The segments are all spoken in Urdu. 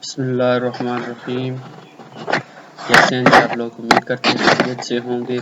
بسم اللہ الرحمن الرحیم۔ کیسے ہیں جی آپ لوگ؟ امید کرتے ہیں خیریت سے ہوں گے۔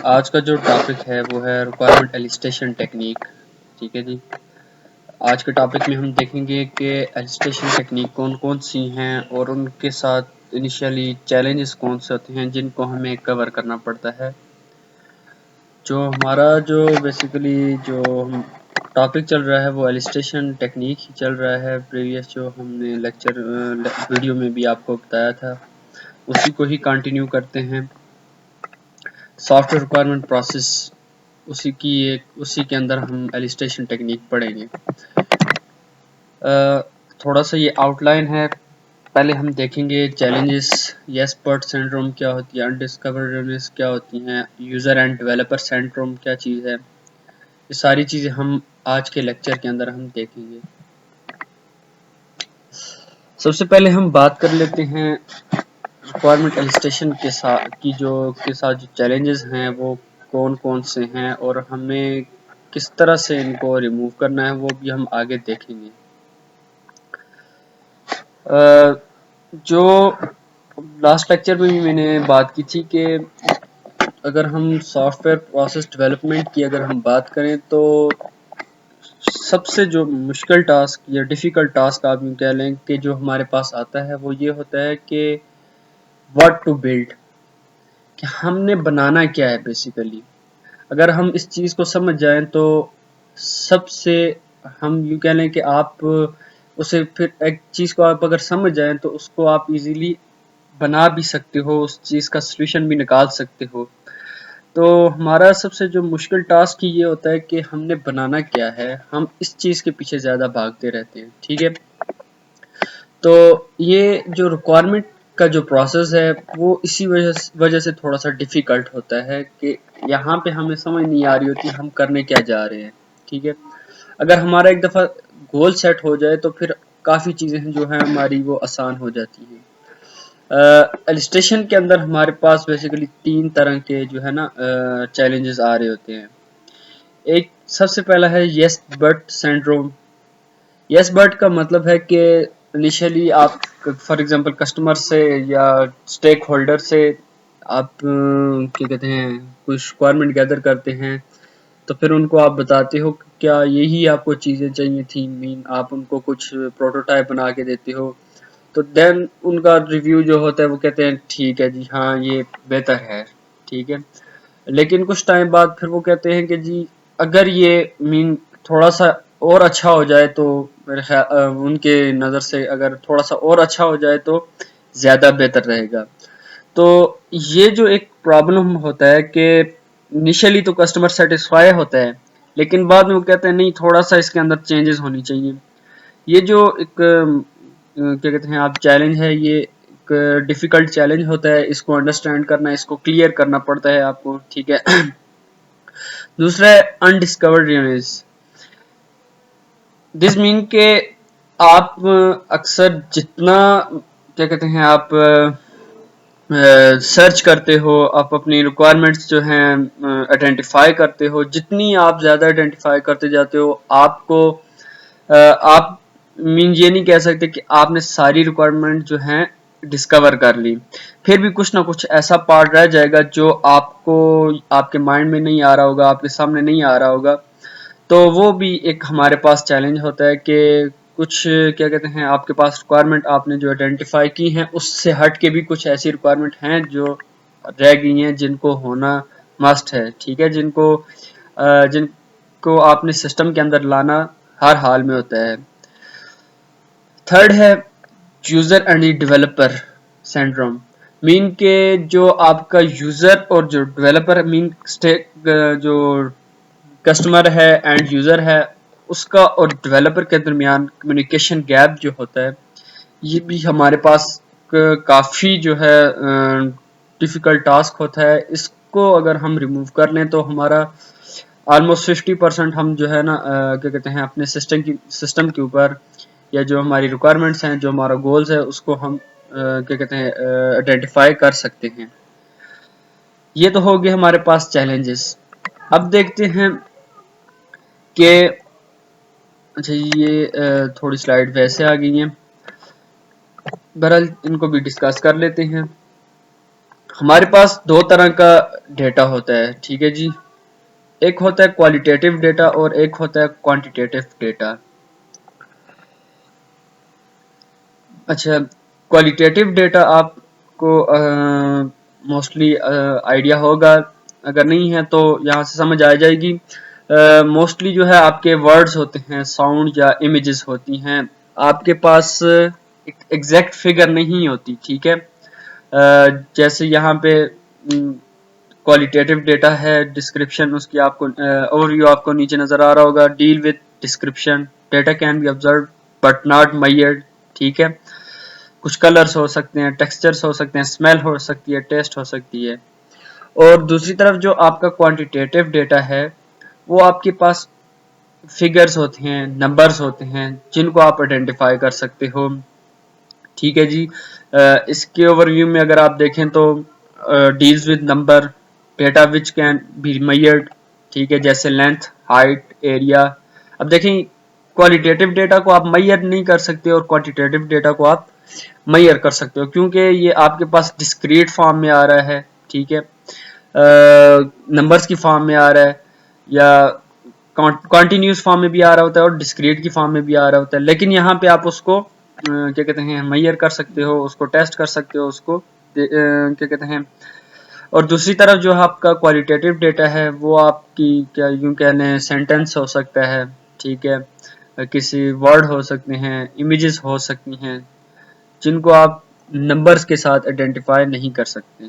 آج کا جو ٹاپک ہے وہ ہے ریکوائرمنٹ ایلسٹیشن ٹیکنیک۔ ٹھیک ہے جی، آج کے ٹاپک میں ہم دیکھیں گے کہ ایلسٹیشن ٹیکنیک کون کون سی ہیں اور ان کے ساتھ انیشیلی چیلنجز کون سے ہوتے ہیں جن کو ہمیں کور کرنا پڑتا ہے۔ جو ہمارا بیسیکلی ٹاپک چل رہا ہے وہ ایلسٹیشن ٹیکنیک ہی چل رہا ہے۔ پریویس جو ہم نے لیکچر ویڈیو میں بھی آپ کو بتایا تھا اسی کو ہی کنٹینیو کرتے ہیں۔ سافٹ ویئر ریکوائرمنٹ پروسیس اسی کے اندر ہم ایلسٹیشن ٹیکنیک پڑھیں گے۔ تھوڑا سا یہ آؤٹ لائن ہے، پہلے ہم دیکھیں گے چیلنجز، یس برٹ سنڈروم کیا ہوتی ہے، انڈسکورڈنس کیا ہوتی ہیں، یوزر اینڈ ڈیولپر سنڈروم کیا چیز ہے، یہ ساری چیزیں ہم آج کے لیکچر کے اندر ہم دیکھیں گے۔ سب سے پہلے ہم بات کر لیتے ہیں ریکوائرمنٹ ایلسٹیشن کے ساتھ جو چیلنجز ہیں وہ کون کون سے ہیں اور ہمیں کس طرح سے ان کو ریموو کرنا ہے وہ بھی ہم آگے دیکھیں گے۔ جو لاسٹ لیکچر میں بھی میں نے بات کی تھی کہ اگر ہم سافٹ ویئر پروسیس ڈیولپمنٹ کی اگر ہم بات کریں تو سب سے جو مشکل ٹاسک یا ڈیفیکلٹ ٹاسک آپ یوں کہہ لیں کہ جو ہمارے پاس آتا ہے وہ یہ ہوتا ہے کہ واٹ ٹو بلڈ، کہ ہم نے بنانا کیا ہے بیسیکلی۔ اگر ہم اس چیز کو سمجھ جائیں تو سب سے ہم یوں کہہ لیں کہ آپ اسے پھر ایک چیز کو آپ اگر سمجھ جائیں تو اس کو آپ ایزیلی بنا بھی سکتے ہو، اس چیز کا سلوشن بھی نکال سکتے ہو۔ تو ہمارا سب سے جو مشکل ٹاسک یہ ہوتا ہے کہ ہم نے بنانا کیا ہے، ہم اس چیز کے پیچھے زیادہ بھاگتے رہتے ہیں۔ ٹھیک ہے، تو یہ جو ریکوائرمنٹ کا جو پروسیس ہے وہ اسی وجہ سے تھوڑا سا ڈیفیکلٹ ہوتا ہے کہ یہاں پہ ہمیں سمجھ نہیں آ رہی ہوتی ہم کرنے کیا جا رہے ہیں۔ ٹھیک ہے، اگر ہمارا ایک دفعہ گول سیٹ ہو جائے تو پھر کافی چیزیں جو ہیں ہماری وہ آسان ہو جاتی ہیں۔ ایلسٹیشن کے اندر ہمارے پاس بیسیکلی 3 طرح کے جو ہے نا چیلنجز آ رہے ہوتے ہیں۔ ایک سب سے پہلا ہے yes but syndrome. Yes but کا مطلب ہے کہ انیشلی آپ فار ایگزامپل کسٹمر سے یا اسٹیک ہولڈر سے آپ کیا کہتے ہیں کچھ ریکوائرمنٹ گیدر کرتے ہیں، تو پھر ان کو آپ بتاتے ہو کہ کیا یہی آپ کو چیزیں چاہیے تھیں، آپ ان کو کچھ پروٹوٹائپ بنا کے دیتے ہو، تو دین ان کا ریویو جو ہوتا ہے وہ کہتے ہیں ٹھیک ہے جی ہاں یہ بہتر ہے۔ ٹھیک ہے، لیکن کچھ ٹائم بعد پھر وہ کہتے ہیں کہ جی اگر یہ تھوڑا سا اور اچھا ہو جائے تو میرے خیال ان کے نظر سے اگر تھوڑا سا اور اچھا ہو جائے تو زیادہ بہتر رہے گا۔ تو یہ جو ایک پرابلم ہوتا ہے کہ انیشلی تو کسٹمر سیٹسفائی ہوتا ہے لیکن بعد میں وہ کہتے ہیں نہیں تھوڑا سا اس کے اندر چینجز ہونی چاہیے۔ یہ جو ایک کیا کہتے ہیں آپ چیلنج ہے، یہ ایک ڈیفیکلٹ چیلنج ہوتا ہے، اس کو انڈرسٹینڈ کرنا، اس کو کلیئر کرنا پڑتا ہے آپ کو۔ ٹھیک ہے، دوسرا ہے انڈسکورڈ ریونیوز۔ دس مین کہ آپ اکثر جتنا کیا کہتے ہیں آپ سرچ کرتے ہو، آپ اپنی ریکوائرمنٹس جو ہیں آئیڈینٹیفائی کرتے ہو، جتنی آپ زیادہ آئیڈینٹیفائی کرتے جاتے ہو آپ یہ نہیں کہہ سکتے کہ آپ نے ساری ریکوائرمنٹ جو ہیں ڈسکور کر لی، پھر بھی کچھ نہ کچھ ایسا پارٹ رہ جائے گا جو آپ کے مائنڈ میں نہیں آ رہا ہوگا، آپ کے سامنے نہیں آ رہا ہوگا۔ تو وہ بھی ایک ہمارے پاس چیلنج ہوتا ہے کہ کچھ کیا کہتے ہیں آپ کے پاس ریکوائرمنٹ آپ نے جو آئیڈینٹیفائی کی ہیں اس سے ہٹ کے بھی کچھ ایسی ریکوائرمنٹ ہیں جو رہ گئی ہیں جن کو ہونا مسٹ ہے۔ ٹھیک ہے، جن کو آپ نے سسٹم کے اندر لانا ہر حال میں ہوتا ہے۔ تھرڈ ہے یوزر اینڈ ڈیولپر سنڈروم، مین کہ جو آپ کا یوزر اور جو ڈیولپر جو کسٹمر ہے اینڈ یوزر ہے اس کا اور ڈیولپر کے درمیان کمیونیکیشن گیپ جو ہوتا ہے یہ بھی ہمارے پاس کافی جو ہے ڈیفیکلٹ ٹاسک ہوتا ہے۔ اس کو اگر ہم ریموو کر لیں تو ہمارا آلموسٹ 50% ہم جو ہے نا کیا کہتے ہیں اپنے سسٹم کے اوپر یا جو ہماری ریکوائرمنٹس ہیں جو ہمارا گولز ہے اس کو ہم کیا کہتے ہیں آئیڈینٹیفائی کر سکتے ہیں۔ یہ تو ہو گئے ہمارے پاس چیلنجز۔ اب دیکھتے ہیں کہ اچھا یہ تھوڑی سلائیڈ ویسے آ گئی ہیں۔ بہرحال ان کو بھی ڈسکس کر لیتے ہیں. ہمارے پاس دو طرح کا ڈیٹا ہوتا ہے, ٹھیک ہے جی. ایک ہوتا ہے کوالیٹیٹیو ڈیٹا اور ایک ہوتا ہے کوانٹیٹیو ڈیٹا. اچھا, کوالیٹیٹیو ڈیٹا آپ کو موسٹلی آئیڈیا ہوگا, اگر نہیں ہے تو یہاں سے سمجھ آ جائے گی. موسٹلی جو ہے آپ کے ورڈز ہوتے ہیں, ساؤنڈ یا امیجز ہوتی ہیں, آپ کے پاس ایگزیکٹ فگر نہیں ہوتی, ٹھیک ہے. جیسے یہاں پہ کوالیٹیٹیو ڈیٹا ہے, ڈسکرپشن اس کی آپ کو اوور ویو آپ کو نیچے نظر آ رہا ہوگا. Deal with description, data can be observed but not measured, ٹھیک ہے. کچھ کلرز ہو سکتے ہیں, ٹیکسچرز ہو سکتے ہیں, اسمیل ہو سکتی ہے, ٹیسٹ ہو سکتی ہے. اور دوسری طرف جو آپ کا کوانٹیٹیو ڈیٹا ہے وہ آپ کے پاس فگرز ہوتے ہیں, نمبرز ہوتے ہیں, جن کو آپ آئیڈینٹیفائی کر سکتے ہو, ٹھیک ہے جی. اس کے اوور ویو میں اگر آپ دیکھیں تو deals with number, data which can be measured, ٹھیک ہے, جیسے لینتھ, ہائٹ, ایریا. اب دیکھیں کوالیٹیٹیو ڈیٹا کو آپ میئر نہیں کر سکتے اور کوانٹیٹیو ڈیٹا کو آپ میئر کر سکتے ہو, کیونکہ یہ آپ کے پاس ڈسکریٹ فارم میں آ رہا ہے, ٹھیک ہے, نمبرز کی فارم میں آ رہا ہے, یا کنٹینیوس فارم میں بھی آ رہا ہوتا ہے اور ڈسکریٹ کی فارم میں بھی آ رہا ہوتا ہے. لیکن یہاں پہ آپ اس کو کیا کہتے ہیں میئر کر سکتے ہو, اس کو ٹیسٹ کر سکتے ہو, اس کو کیا کہتے ہیں. اور دوسری طرف جو آپ کا کوالیٹیٹیو ڈیٹا ہے وہ آپ کی کیا یوں کہہ لیں سینٹینس ہو سکتا ہے, ٹھیک ہے, کسی ورڈ ہو سکتے ہیں, امیجز ہو سکتی ہیں, جن کو آپ نمبرز کے ساتھ آئیڈینٹیفائی نہیں کر سکتے.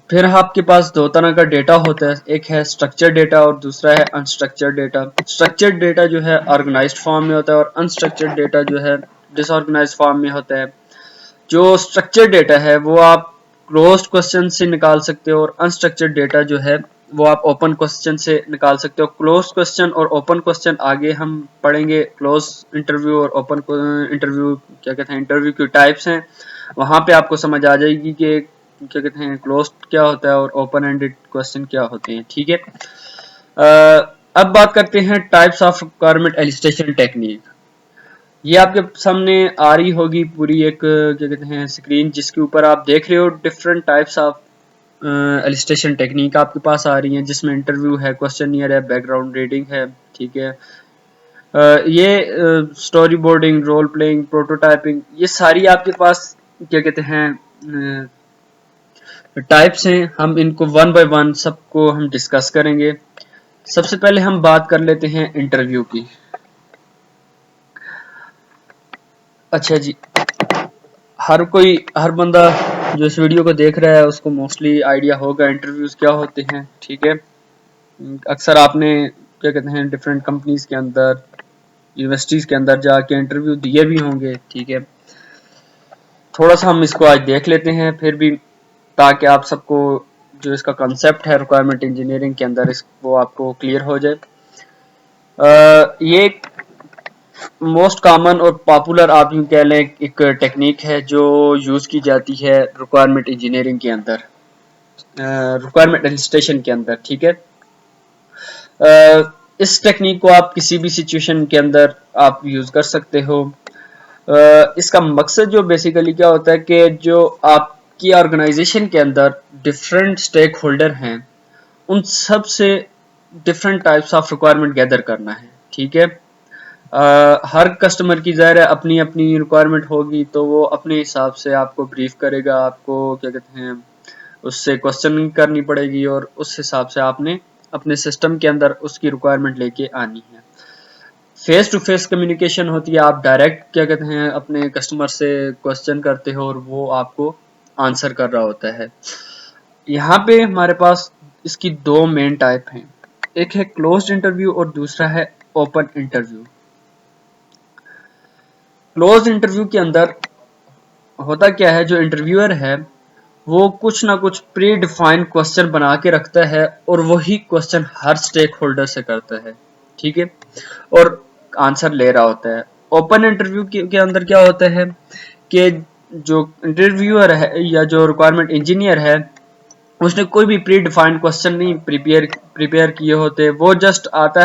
پھر آپ کے پاس دو طرح کا ڈیٹا ہوتا ہے, ایک ہے اسٹرکچر ڈیٹا اور دوسرا ہے انسٹرکچر ڈیٹا. اسٹرکچر ڈیٹا جو ہے آرگنائزڈ فارم میں ہوتا ہے اور انسٹرکچر ڈیٹا جو ہے ڈس آرگنائزڈ فارم میں ہوتا ہے. جو اسٹرکچر ڈیٹا ہے وہ آپ کلوزڈ کوسچن سے نکال سکتے ہو, اور انسٹرکچر ڈیٹا جو ہے وہ آپ اوپن کوسچن سے نکال سکتے ہو. کلوز کوسچن اور اوپن کوسچن آگے ہم پڑھیں گے. کلوز انٹرویو اور اوپن انٹرویو کیا کہتے ہیں انٹرویو کی ٹائپس ہیں, وہاں پہ آپ کو سمجھ آ جائے گی کہ کیا کہتے ہیں کلوز کیا ہوتا ہے اور اوپن اینڈڈ کوسچن کیا ہوتے ہیں, ٹھیک ہے. اب بات کرتے ہیں types of requirement illustration technique. یہ آپ کے سامنے آ رہی ہوگی پوری ایک کیا کہتے ہیں اسکرین, جس کے اوپر آپ دیکھ رہے ہو different types of illustration technique آپ کے پاس آ رہی ہیں, جس میں انٹرویو ہے, کوسچنئر ہے, بیک گراؤنڈ ریڈنگ ہے, ٹھیک ہے. یہ storyboarding, role playing, prototyping, یہ ساری آپ کے پاس کیا کہتے ہیں ٹائپس ہیں. ہم ان کو ون بائی ون سب کو ہم ڈسکس کریں گے. سب سے پہلے ہم بات کر لیتے ہیں انٹرویو کی. اچھا جی, ہر بندہ جو اس ویڈیو کو دیکھ رہا ہے اس کو موسٹلی آئیڈیا ہوگا انٹرویوز کیا ہوتے ہیں, ٹھیک ہے. اکثر آپ نے کیا کہتے ہیں ڈفرینٹ کمپنیز کے اندر, یونیورسٹیز کے اندر جا کے انٹرویو دیے بھی ہوں گے, ٹھیک ہے. تھوڑا سا ہم اس کو آج دیکھ لیتے ہیں پھر بھی, تاکہ آپ سب کو جو اس کا کنسیپٹ ہے ریکوائرمنٹ انجینئرنگ کے اندر وہ آپ کو کلیئر ہو جائے. یہ موسٹ کامن اور پاپولر آپ یوں کہہ لیں ایک ٹیکنیک ہے جو یوز کی جاتی ہے ریکوائرمنٹ انجینئرنگ کے اندر, ریکوائرمنٹ ایلسٹریشن کے اندر, ٹھیک ہے. اس ٹیکنیک کو آپ کسی بھی سچویشن کے اندر آپ یوز کر سکتے ہو. اس کا مقصد جو بیسیکلی کیا ہوتا ہے کہ جو آپ کی آرگنائزیشن کے اندر ڈفرینٹ اسٹیک ہولڈر ہیں ان سب سے ڈفرینٹ ٹائپس آف ریکوائرمنٹ گیدر کرنا ہے, ٹھیک ہے. ہر کسٹمر کی ظاہر ہے اپنی اپنی ریکوائرمنٹ ہوگی, تو وہ اپنے حساب سے آپ کو بریف کرے گا, آپ کو کیا کہتے ہیں اس سے کوسچننگ کرنی پڑے گی, اور اس حساب سے آپ نے اپنے سسٹم کے اندر اس کی ریکوائرمنٹ لے کے آنی ہے. فیس ٹو فیس کمیونیکیشن ہوتی ہے, آپ ڈائریکٹ کیا کہتے ہیں اپنے کسٹمر سے کوسچن کرتے ہو اور وہ آپ کو آنسر کر رہا ہوتا ہے. یہاں پہ ہمارے پاس اس کی دو مین ٹائپ ہیں, ایک ہے کلوزڈ انٹرویو اور دوسرا ہے اوپن انٹرویو. کلوزڈ انٹرویو کے اندر ہوتا کیا ہے, جو انٹرویور ہے وہ کچھ نہ کچھ پری ڈیفائنڈ کوسچن بنا کے رکھتا ہے اور وہی کوسچن ہر اسٹیک ہولڈر سے کرتا ہے, ٹھیک ہے, اور آنسر لے رہا ہوتا ہے. اوپن انٹرویو کے اندر کیا ہوتا ہے کہ جو انٹرویور ہے یا جو ریکوائرمنٹ انجینئر ہے اس نے کوئی بھی پری ڈیفائنڈ کوسچن نہیں پریپیئر کیے ہوتے, وہ جسٹ آتا ہے